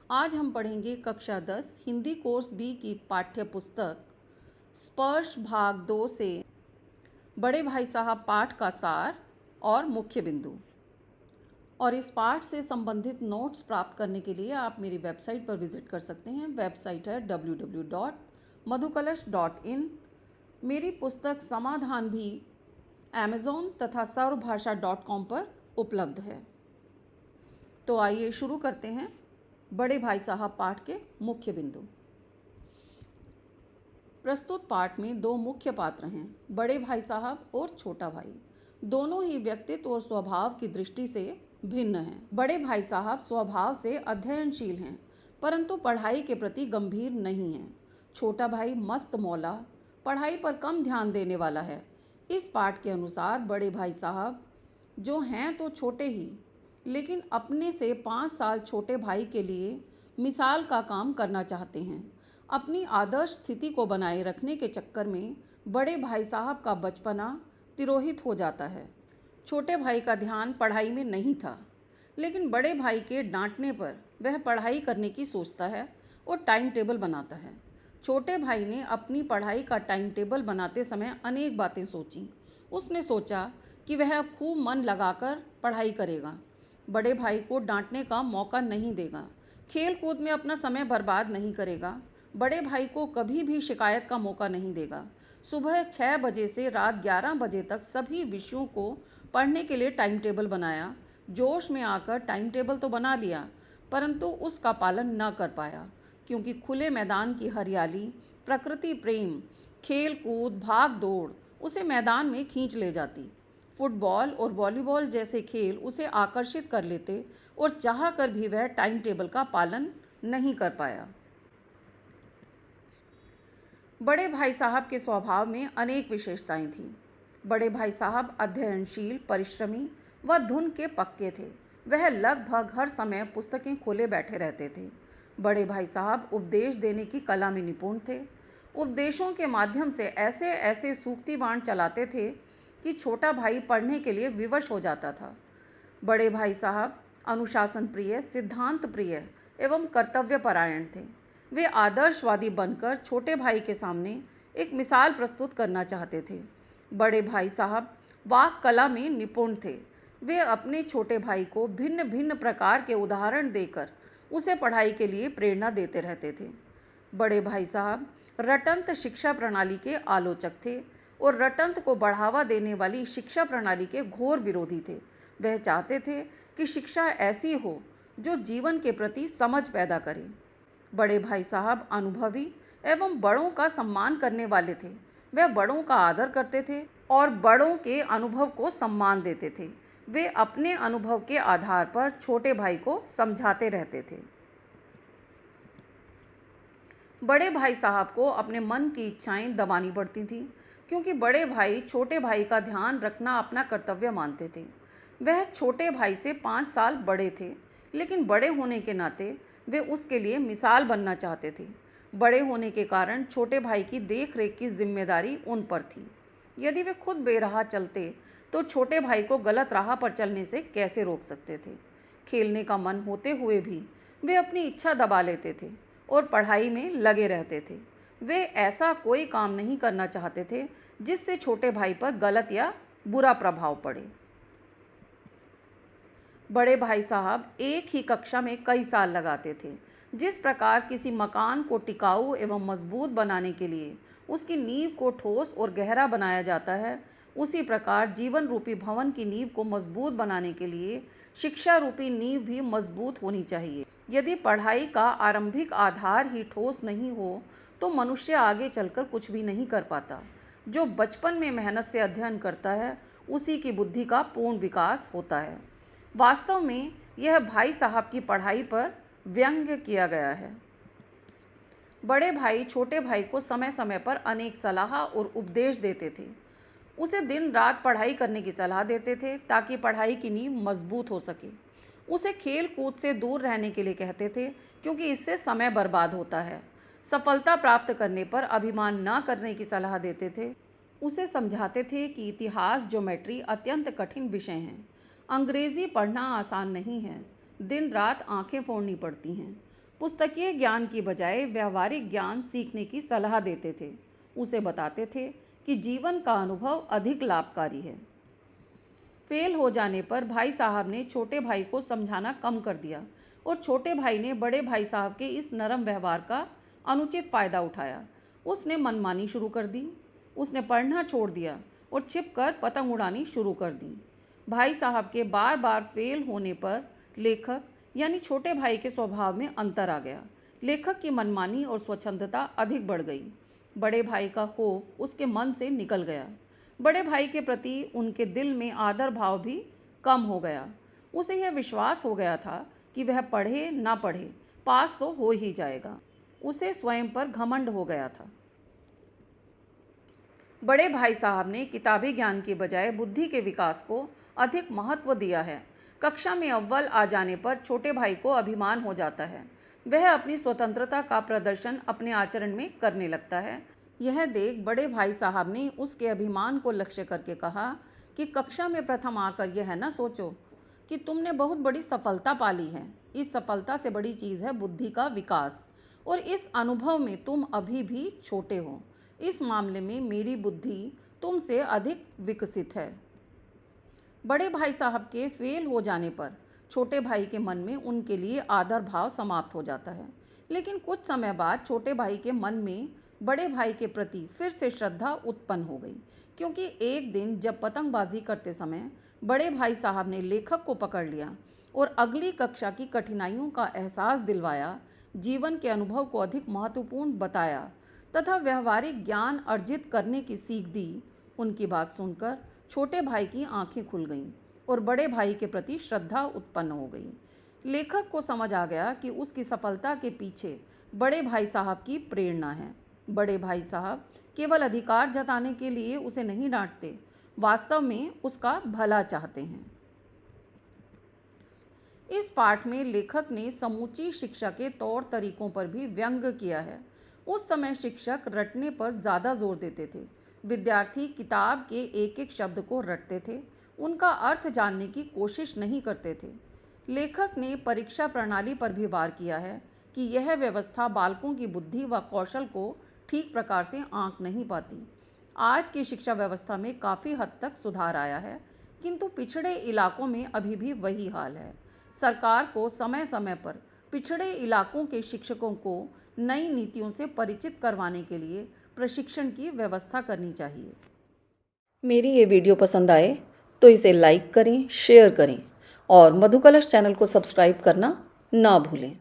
आज हम पढ़ेंगे कक्षा 10 हिंदी कोर्स बी की पाठ्य पुस्तक स्पर्श भाग 2 से बड़े भाई साहब पाठ का सार और मुख्य बिंदु। और इस पाठ से संबंधित नोट्स प्राप्त करने के लिए आप मेरी वेबसाइट पर विजिट कर सकते हैं। वेबसाइट है www.madhukalash.in। मेरी पुस्तक समाधान भी अमेज़ॉन तथा सर्वभाषा.com पर उपलब्ध है। तो आइए शुरू करते हैं बड़े भाई साहब पाठ के मुख्य बिंदु। प्रस्तुत पाठ में दो मुख्य पात्र हैं, बड़े भाई साहब और छोटा भाई। दोनों ही व्यक्तित्व और स्वभाव की दृष्टि से भिन्न हैं। बड़े भाई साहब स्वभाव से अध्ययनशील हैं, परंतु पढ़ाई के प्रति गंभीर नहीं हैं। छोटा भाई मस्त मौला, पढ़ाई पर कम ध्यान देने वाला है। इस पाठ के अनुसार बड़े भाई साहब जो हैं तो छोटे ही, लेकिन अपने से 5 साल छोटे भाई के लिए मिसाल का काम करना चाहते हैं। अपनी आदर्श स्थिति को बनाए रखने के चक्कर में बड़े भाई साहब का बचपना तिरोहित हो जाता है। छोटे भाई का ध्यान पढ़ाई में नहीं था, लेकिन बड़े भाई के डांटने पर वह पढ़ाई करने की सोचता है और टाइम टेबल बनाता है। छोटे भाई ने अपनी पढ़ाई का टाइम टेबल बनाते समय अनेक बातें सोचीं। उसने सोचा कि वह अब खूब मन लगाकर पढ़ाई करेगा, बड़े भाई को डांटने का मौका नहीं देगा, खेल कूद में अपना समय बर्बाद नहीं करेगा, बड़े भाई को कभी भी शिकायत का मौका नहीं देगा। सुबह 6 बजे से रात 11 बजे तक सभी विषयों को पढ़ने के लिए टाइम टेबल बनाया। जोश में आकर टाइम टेबल तो बना लिया, परंतु उसका पालन न कर पाया, क्योंकि खुले मैदान की हरियाली, प्रकृति प्रेम, खेल कूद, भाग दौड़ उसे मैदान में खींच ले जाती। फुटबॉल और वॉलीबॉल जैसे खेल उसे आकर्षित कर लेते और चाह कर भी वह टाइम टेबल का पालन नहीं कर पाया। बड़े भाई साहब के स्वभाव में अनेक विशेषताएं थीं। बड़े भाई साहब अध्ययनशील, परिश्रमी व धुन के पक्के थे। वह लगभग हर समय पुस्तकें खोले बैठे रहते थे। बड़े भाई साहब उपदेश देने की कला में निपुण थे। उपदेशों के माध्यम से ऐसे ऐसे सूक्ति बाण चलाते थे कि छोटा भाई पढ़ने के लिए विवश हो जाता था। बड़े भाई साहब अनुशासन प्रिय, सिद्धांत प्रिय एवं कर्तव्यपरायण थे। वे आदर्शवादी बनकर छोटे भाई के सामने एक मिसाल प्रस्तुत करना चाहते थे। बड़े भाई साहब वाक कला में निपुण थे। वे अपने छोटे भाई को भिन्न भिन्न प्रकार के उदाहरण देकर उसे पढ़ाई के लिए प्रेरणा देते रहते थे। बड़े भाई साहब रटंत शिक्षा प्रणाली के आलोचक थे और रटंत को बढ़ावा देने वाली शिक्षा प्रणाली के घोर विरोधी थे। वह चाहते थे कि शिक्षा ऐसी हो जो जीवन के प्रति समझ पैदा करे। बड़े भाई साहब अनुभवी एवं बड़ों का सम्मान करने वाले थे। वे बड़ों का आदर करते थे और बड़ों के अनुभव को सम्मान देते थे। वे अपने अनुभव के आधार पर छोटे भाई को समझाते रहते थे। बड़े भाई साहब को अपने मन की इच्छाएं दबानी पड़ती थीं, क्योंकि बड़े भाई छोटे भाई का ध्यान रखना अपना कर्तव्य मानते थे। वह छोटे भाई से 5 साल बड़े थे, लेकिन बड़े होने के नाते वे उसके लिए मिसाल बनना चाहते थे। बड़े होने के कारण छोटे भाई की देख रेख की जिम्मेदारी उन पर थी। यदि वे खुद बेराह चलते तो छोटे भाई को गलत राह पर चलने से कैसे रोक सकते थे। खेलने का मन होते हुए भी वे अपनी इच्छा दबा लेते थे और पढ़ाई में लगे रहते थे। वे ऐसा कोई काम नहीं करना चाहते थे जिससे छोटे भाई पर गलत या बुरा प्रभाव पड़े। बड़े भाई साहब एक ही कक्षा में कई साल लगाते थे। जिस प्रकार किसी मकान को टिकाऊ एवं मजबूत बनाने के लिए उसकी नींव को ठोस और गहरा बनाया जाता है, उसी प्रकार जीवन रूपी भवन की नींव को मजबूत बनाने के लिए शिक्षा रूपी नींव भी मजबूत होनी चाहिए। यदि पढ़ाई का आरंभिक आधार ही ठोस नहीं हो तो मनुष्य आगे चलकर कुछ भी नहीं कर पाता। जो बचपन में मेहनत से अध्ययन करता है उसी की बुद्धि का पूर्ण विकास होता है। वास्तव में यह भाई साहब की पढ़ाई पर व्यंग्य किया गया है। बड़े भाई छोटे भाई को समय समय पर अनेक सलाह और उपदेश देते थे। उसे दिन रात पढ़ाई करने की सलाह देते थे ताकि पढ़ाई की नींव मजबूत हो सके। उसे खेल कूद से दूर रहने के लिए कहते थे, क्योंकि इससे समय बर्बाद होता है। सफलता प्राप्त करने पर अभिमान न करने की सलाह देते थे। उसे समझाते थे कि इतिहास, ज्योमेट्री अत्यंत कठिन विषय हैं। अंग्रेज़ी पढ़ना आसान नहीं है, दिन रात आंखें फोड़नी पड़ती हैं। पुस्तकीय ज्ञान की बजाय व्यावहारिक ज्ञान सीखने की सलाह देते थे। उसे बताते थे कि जीवन का अनुभव अधिक लाभकारी है। फेल हो जाने पर भाई साहब ने छोटे भाई को समझाना कम कर दिया और छोटे भाई ने बड़े भाई साहब के इस नरम व्यवहार का अनुचित फायदा उठाया। उसने मनमानी शुरू कर दी। उसने पढ़ना छोड़ दिया और छिपकर पतंग उड़ानी शुरू कर दी। भाई साहब के बार बार फेल होने पर लेखक यानी छोटे भाई के स्वभाव में अंतर आ गया। लेखक की मनमानी और स्वच्छंदता अधिक बढ़ गई। बड़े भाई का खौफ उसके मन से निकल गया। बड़े भाई के प्रति उनके दिल में आदर भाव भी कम हो गया। उसे यह विश्वास हो गया था कि वह पढ़े ना पढ़े पास तो हो ही जाएगा। उसे स्वयं पर घमंड हो गया था। बड़े भाई साहब ने किताबी ज्ञान की बजाय बुद्धि के विकास को अधिक महत्व दिया है। कक्षा में अव्वल आ जाने पर छोटे भाई को अभिमान हो जाता है। वह अपनी स्वतंत्रता का प्रदर्शन अपने आचरण में करने लगता है। यह देख बड़े भाई साहब ने उसके अभिमान को लक्ष्य करके कहा कि कक्षा में प्रथम आकर यह न सोचो कि तुमने बहुत बड़ी सफलता पाली है। इस सफलता से बड़ी चीज़ है बुद्धि का विकास, और इस अनुभव में तुम अभी भी छोटे हो। इस मामले में मेरी बुद्धि तुमसे अधिक विकसित है। बड़े भाई साहब के फेल हो जाने पर छोटे भाई के मन में उनके लिए आदर भाव समाप्त हो जाता है। लेकिन कुछ समय बाद छोटे भाई के मन में बड़े भाई के प्रति फिर से श्रद्धा उत्पन्न हो गई, क्योंकि एक दिन जब पतंगबाजी करते समय बड़े भाई साहब ने लेखक को पकड़ लिया और अगली कक्षा की कठिनाइयों का एहसास दिलवाया, जीवन के अनुभव को अधिक महत्वपूर्ण बताया तथा व्यवहारिक ज्ञान अर्जित करने की सीख दी। उनकी बात सुनकर छोटे भाई की आंखें खुल गईं और बड़े भाई के प्रति श्रद्धा उत्पन्न हो गई। लेखक को समझ आ गया कि उसकी सफलता के पीछे बड़े भाई साहब की प्रेरणा है। बड़े भाई साहब केवल अधिकार जताने के लिए उसे नहीं डांटते, वास्तव में उसका भला चाहते हैं। इस पाठ में लेखक ने समूची शिक्षा के तौर तरीकों पर भी व्यंग किया है। उस समय शिक्षक रटने पर ज़्यादा जोर देते थे। विद्यार्थी किताब के एक एक शब्द को रटते थे, उनका अर्थ जानने की कोशिश नहीं करते थे। लेखक ने परीक्षा प्रणाली पर भी वार किया है कि यह व्यवस्था बालकों की बुद्धि व कौशल को ठीक प्रकार से आंक नहीं पाती। आज की शिक्षा व्यवस्था में काफ़ी हद तक सुधार आया है, किंतु पिछड़े इलाकों में अभी भी वही हाल है। सरकार को समय समय पर पिछड़े इलाकों के शिक्षकों को नई नीतियों से परिचित करवाने के लिए प्रशिक्षण की व्यवस्था करनी चाहिए। मेरी ये वीडियो पसंद आए तो इसे लाइक करें, शेयर करें और मधुकलश चैनल को सब्सक्राइब करना ना भूलें।